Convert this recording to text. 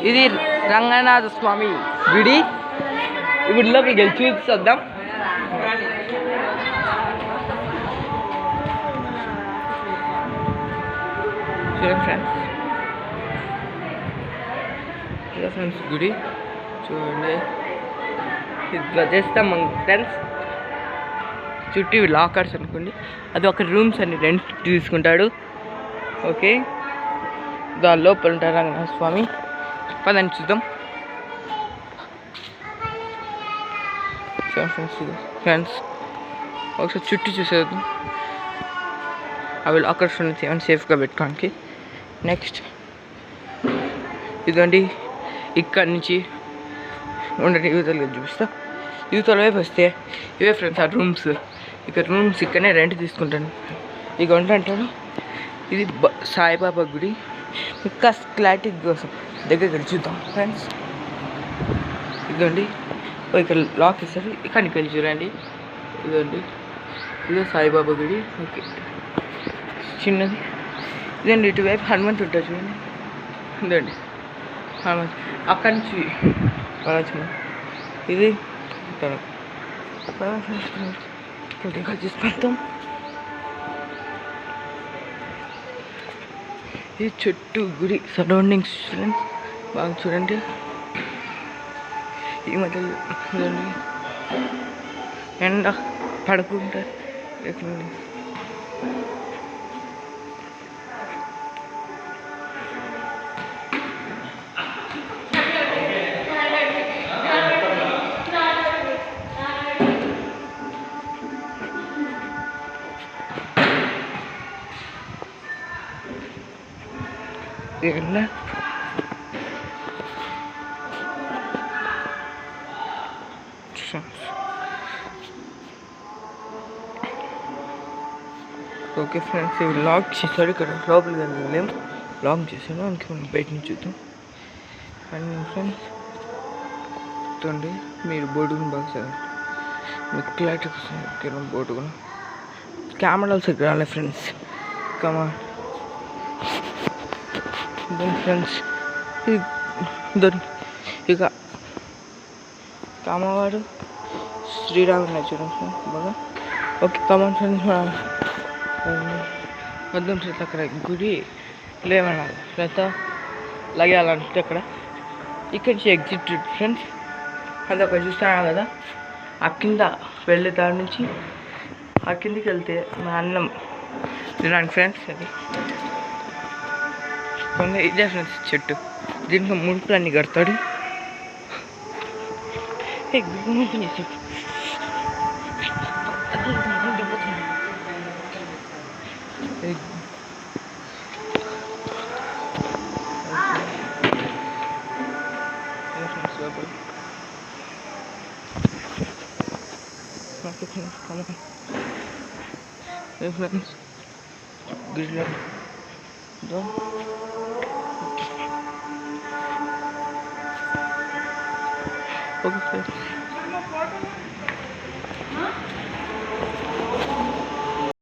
ఇది రంగనాథ స్వామి గుడి. ఈ గుడిలోకి వెళ్ళి చూద్దాం. ఫ్రెండ్స్ గుడి చూడండి. ఇట్లా చేస్తాం ఫ్రెండ్స్. చుట్టూ లాకర్స్ అనుకోండి. అది ఒక రూమ్స్ అన్ని రెంట్ తీసుకుంటాడు. ఓకే, దాని లోపల ఉంటారు రంగనాథ స్వామి. పదని చూద్దాం ఫ్రెండ్స్. ఒకసారి చుట్టూ చూసేద్దాం. అవి లాకర్స్ నుంచి ఏమైనా సేఫ్గా పెట్టుకోవడానికి. నెక్స్ట్ ఇదండి, ఇక్కడ నుంచి ఉండండి యువతలు చూపిస్తా. యువతల వైపు వస్తే ఇవే ఫ్రెండ్స్ ఆ రూమ్స్. ఇక్కడ రూమ్స్ ఇక్కడనే రెంట్ తీసుకుంటాను. ఇక ఉంటాను. ఇది సాయిబాబా గుడి. ఇంకా క్లారిటీ కోసం దగ్గర చూద్దాం ఫ్రెండ్స్. ఇదండి, ఇక్కడ లాక్ ఇస్తారు. ఇక్కడికి వెళ్ళి చూడండి. ఇదండి, ఇదే సాయిబాబా గుడి. ఓకే, చిన్నది. ఇదండి, ఇటువైపు హనుమంతు ఉంటాడు చూడండి. ఇదండి హనుమంతు. అక్కడి నుంచి ఇది కొద్దిగా చూసుకుంటాం. ఇది చుట్టూ గుడి సరౌండింగ్స్ ఫ్రెండ్స్ బాగా చూడండి. ఈ మధ్య చూడండి ఎండ పడుకుంటారు. ఓకే ఫ్రెండ్స్, ఇవి లాక్ చేశాడు. ఇక్కడ లోపలికి వెళ్ళలేం, లాక్ చేశాను. అందుకే మనం బయట నుంచి చూద్దాం. అండ్ ఫ్రెండ్స్ చూడండి, మీరు బోర్డుని బాగా చదవండి. మీకు క్లారిటీ కోసం బోర్డు కూడా కెమెరాలు సరిగ్గా రాలే ఫ్రెండ్స్. కమా ఫ్రెండ్స్, ఇక కామవాడు శ్రీరాముడు చూడండి బాగా. ఓకే కమాన్ ఫ్రెండ్స్, వద్దాం ఫ్రెండ్స్. అక్కడ గుడి లేవన్నా లేదా లగేయాలంటే అక్కడ ఇక్కడి నుంచి ఎగ్జిట్ ఫ్రెండ్స్. అది ఒక చూస్తాను కదా, ఆ కింద వెళ్ళే దాని నుంచి ఆ కిందికి వెళ్తే మా అన్నం తినడానికి ఫ్రెండ్స్. అది ఇదే ఫ్రెండ్స్ చెట్టు. దీంట్లో ముడుపులన్నీ కడతాడు. ఫ్రెండ్స్ గిరిలో ఓకే ఫ్రెండ్స్.